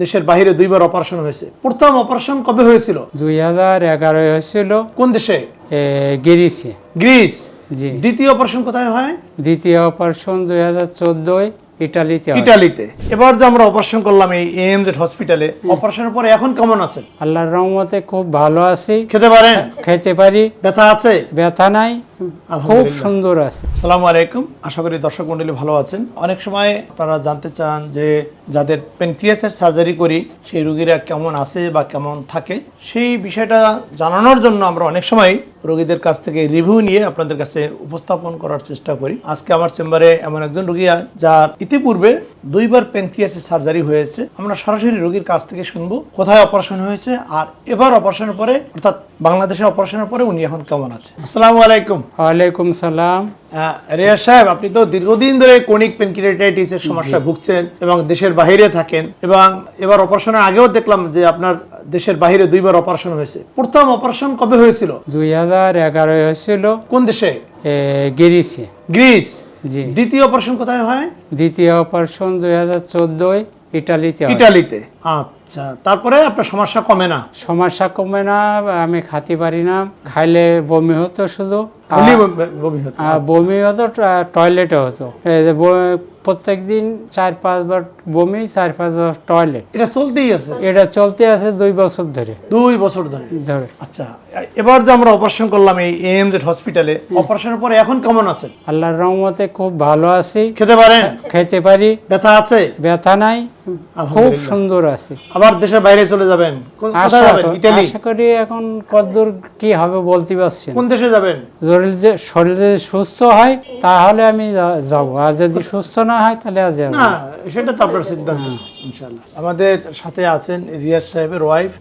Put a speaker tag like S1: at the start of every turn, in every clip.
S1: দেশের বাইরে দুইবার অপারেশন হয়েছে। প্রথম অপারেশন কবে হয়েছিল?
S2: 2011 হয়েছিল।
S1: কোন দেশে?
S2: গ্রিসে।
S1: গ্রিস।
S2: জি।
S1: দ্বিতীয় অপারেশন কোথায় হয়?
S2: দ্বিতীয় অপারেশন 2014 ইটালিতে হয়।
S1: ইটালিতে। এবার যে আমরা অপারেশন করলাম এই এএমজেড হসপিটালে, অপারেশনের পরে এখন কেমন আছেন?
S2: আল্লাহর রহমতে খুব ভালো আছি।
S1: খেতে পারেন?
S2: খেতে পারি।
S1: ব্যথা আছে?
S2: ব্যথা নাই, খুব সুন্দর আছে।
S1: আসসালামু আলাইকুম, আশা করি দর্শক মণ্ডলী ভালো আছেন। অনেক সময় আপনারা জানতে চান যে যাদের প্যানক্রিয়াসের সার্জারি করি সেই রোগীরা কেমন আছে বা কেমন থাকে, সেই বিষয়টা জানানোর জন্য আমরা অনেক সময় রোগীদের কাছ থেকে রিভিউ নিয়ে আপনাদের কাছে উপস্থাপন করার চেষ্টা করি। আজকে আমার চেম্বারে এমন একজন রোগী যার ইতিপূর্বে দুইবার প্যানক্রিয়াসের সার্জারি হয়েছে। আমরা সরাসরি রোগীর কাছ থেকে শুনবো কোথায় অপারেশন হয়েছে আর এবার অপারেশনের পরে, অর্থাৎ বাংলাদেশে অপারেশনের পরে উনি এখন কেমন আছে। আসসালামু আলাইকুম।
S2: ওয়ালাইকুম সালাম।
S1: রিয়াজ সাহেব, আপনি তো দীর্ঘদিন ধরে ক্রনিক প্যানক্রিয়াটাইটিসের সমস্যায় ভুগছেন এবং দেশের বাইরে থাকেন, এবং এবার অপারেশনের আগেও দেখলাম যে আপনার দেশের বাইরে দুইবার অপারেশন হয়েছে। প্রথম অপারেশন কবে হয়েছিল?
S2: 2011 হয়েছিল।
S1: কোন দেশে?
S2: গ্রিসে।
S1: গ্রিস।
S2: জি।
S1: দ্বিতীয় অপারেশন কোথায় হয়?
S2: দ্বিতীয় অপারেশন 2014 ইটালিতে হয়।
S1: ইটালিতে। আচ্ছা, তারপরে আপনার সমস্যা কমে না?
S2: সমস্যা কমে না, আমি খাতে পারি না, খাইলে বমি হতো শুধু।
S1: বমি হতো?
S2: বমি হতো, টয়লেটে হতো। প্রত্যেক দিন 4-5 বার বমি, 4-5 বার টয়লেট।
S1: এটা চলতেই আছে?
S2: এটা চলতে আছে 2 বছর ধরে।
S1: 2 বছর ধরে? আচ্ছা, এবার যে আমরা অপারেশন করলাম এই এএমজেড হসপিটালে, অপারেশনের পরে এখন কেমন আছেন?
S2: আল্লাহর রহমতে খুব ভালো আছি।
S1: খেতে পারেন?
S2: খেতে পারি।
S1: ব্যথা আছে?
S2: ব্যথা নাই, খুব সুন্দর আছে।
S1: আবার দেশের বাইরে চলে যাবেন? কোথায় যাবেন? ইতালি?
S2: আশা করি এখন কতদূর কি হবে বলতে পারছি না।
S1: কোন দেশে যাবেন?
S2: শরীর যদি সুস্থ হয় তাহলে আমি যাব, আর যদি সুস্থ না হয় তাহলে আর যাব
S1: না। সেটা তো আপনার সিদ্ধান্ত ইনশাআল্লাহ। আমাদের সাথে আছেন রিয়াজ সাহেবের ওয়াইফ।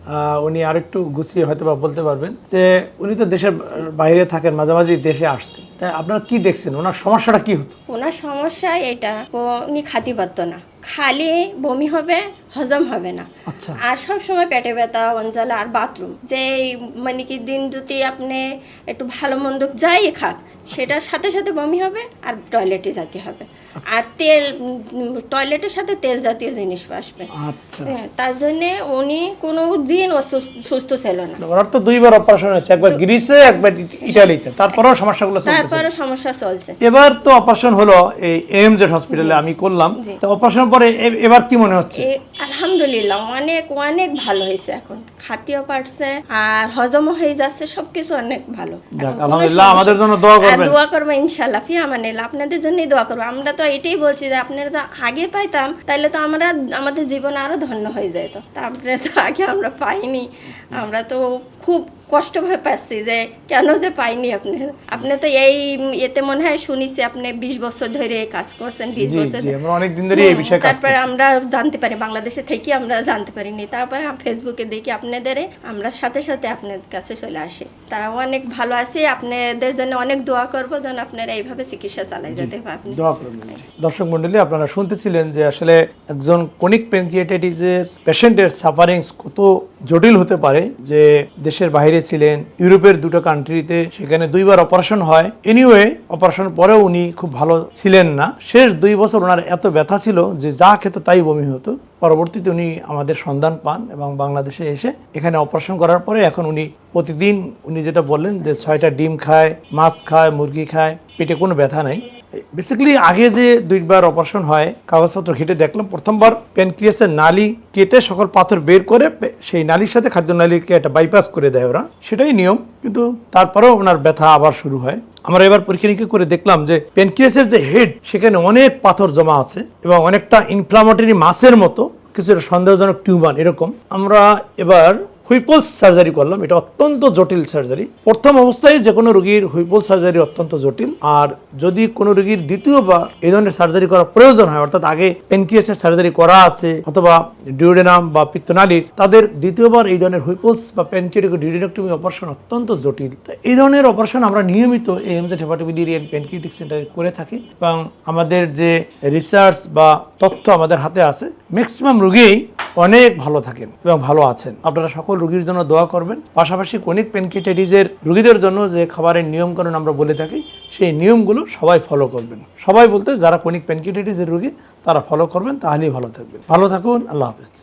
S1: উনি আরেকটু গুছিয়ে হয়তো বা বলতে পারবেন যে উনি তো দেশের বাইরে থাকেন, মাঝে মাঝে দেশে আসতেন। তাই আপনারা কি দেখছেন, ওনার সমস্যাটা কি হতো?
S3: ওনার সমস্যা এটা, উনি খাতি পারতো না, খালি বমি হবে, হজম হবে না।
S1: আচ্ছা।
S3: আর সব সময় পেটে ব্যথা, অঞ্জলা আর বাথরুম, যে মানে কি দিন যদি আপনি একটু ভালো মন্দ যাই খাক, সেটার সাথে সাথে বমি হবে আর টয়লেটে যেতে হবে, আর তেল, টয়লেটের সাথে তেল জাতীয় জিনিস আসবে।
S1: আচ্ছা।
S3: তার জন্য উনি কোনো দিন সুস্থ ছিল না।
S1: ওনার তো দুইবার অপারেশন হয়েছে, একবার গ্রিসে একবার ইটালিতে, তারপরেও সমস্যাগুলো চলছে।
S3: তারপরে সমস্যা চলছে।
S1: এবার তো অপারেশন হলো এই এএমজেড হসপিটালে, আমি করলাম। তো অপারেশন পরে এবার কি মনে হচ্ছে?
S3: আলহামদুলিল্লাহ অনেক অনেক ভালো হয়েছে, এখন খাতিও পারছে আর হজমও হয়ে যাচ্ছে, সবকিছু অনেক ভালো।
S1: আলহামদুলিল্লাহ, আমাদের জন্য দোয়া করবেন।
S3: দোয়া করবো ইনশাআল্লাহ, ফি আমানিল্লাহ, আপনাদের জন্যই দোয়া করবো। আমরা তো এটাই বলছি যে আপনারা তো আগে পাইতাম তাহলে তো আমরা আমাদের জীবন আরো ধন্য হয়ে যেত। তা আপনারা তো আগে আমরা পাইনি, আমরা তো খুব কষ্ট ভয় পাচ্ছি যে কেন যে পাইনি। আপনি তো এই এতে মনে হয় শুনিছি আপনি 20 বছর ধরে কাজ করছেন। 20 বছর
S1: আমরা অনেক দিন ধরে এই বিষয়ে কাজ করছি।
S3: তারপরে আমরা জানতে পারি, বাংলাদেশে থেকে আমরা জানতে পারিনি, তারপরে ফেসবুকে দেখি আপনাদের, আমরা সাথে সাথে আপনাদের কাছে চলে আসি। তা অনেক ভালো আছি, আপনাদের জন্য অনেক দোয়া করবো যেন আপনারা এইভাবে চিকিৎসা চালাই যেতে পারেন।
S1: দোয়া করবেন। দর্শক মণ্ডলী, আপনারা শুনতেছিলেন যে আসলে একজন ক্রনিক প্যানক্রিয়াটাইটিসের পেশেন্টের সাফারিংস কত জটিল হতে পারে। যে দেশের বাইরে ছিলেন, ইউরোপের 2টা কান্ট্রিতে, সেখানে 2বার অপারেশন হয়। এনিওয়ে অপারেশন পরেও উনি খুব ভালো ছিলেন না। শেষ 2 বছর ওনার এত ব্যথা ছিল যে যা খেত তাই বমি হতো। পরবর্তীতে উনি আমাদের সন্ধান পান এবং বাংলাদেশে এসে এখানে অপারেশন করার পরে এখন উনি প্রতিদিন, উনি যেটা বললেন যে 6টা ডিম খায়, মাছ খায়, মুরগি খায়, পেটে কোনো ব্যথা নেই। বেসিক্যালি আগে যে 2বার অপারেশন হয়, কাগজপত্র ঘেটে দেখলাম, প্রথমবার প্যানক্রিয়াসের নালি কেটে সকল পাথর বের করে সেই নালির সাথে খাদ্য নালীকে একটা বাইপাস করে দেয় ওরা, সেটাই নিয়ম। কিন্তু তারপরেও ওনার ব্যথা আবার শুরু হয়। আমরা এবার পরীক্ষা নিরীক্ষা করে দেখলাম যে প্যানক্রিয়াসের যে হেড, সেখানে অনেক পাথর জমা আছে এবং অনেকটা ইনফ্লামেটরি মাসের মতো কিছুটা সন্দেহজনক টিউমার এরকম। আমরা এবার হুইপলস সার্জারি করলাম। এটা অত্যন্ত জটিল সার্জারি। প্রথম অবস্থায় যে কোনো রোগীর হুইপলস সার্জারি অত্যন্ত জটিল, আর যদি কোনো রোগীর দ্বিতীয়বার এই ধরনের সার্জারি করার প্রয়োজন হয়, অর্থাৎ আগে প্যানক্রিয়াসের সার্জারি করা আছে অথবা ডিউডেনাম বা পিত্তনালীর, তাদের দ্বিতীয়বার এই ধরনের হুইপলস বা প্যানক্রিয়াটিক ডিউডেনেক্টমি অপারেশন অত্যন্ত জটিল। এই ধরনের অপারেশন আমরা নিয়মিত এএমজেড হেপাটোবিলিয়ারি এন্ড প্যানক্রিয়াটিক সেন্টারে করে থাকি এবং আমাদের যে রিসার্চ বা তথ্য আমাদের হাতে আছে, ম্যাক্সিমাম রোগীই অনেক ভালো থাকেন এবং ভালো আছেন। আপনারা সকল রোগীর জন্য দোয়া করবেন। পাশাপাশি ক্রনিক প্যানক্রিয়াটাইটিসের রোগীদের জন্য যে খাবারের নিয়মকানুন আমরা বলে থাকি, সেই নিয়মগুলো সবাই ফলো করবেন। সবাই বলতে যারা ক্রনিক প্যানক্রিয়াটাইটিসের রোগী তারা ফলো করবেন, তাহলেই ভালো থাকবেন। ভালো থাকুন। আল্লাহ হাফেজ।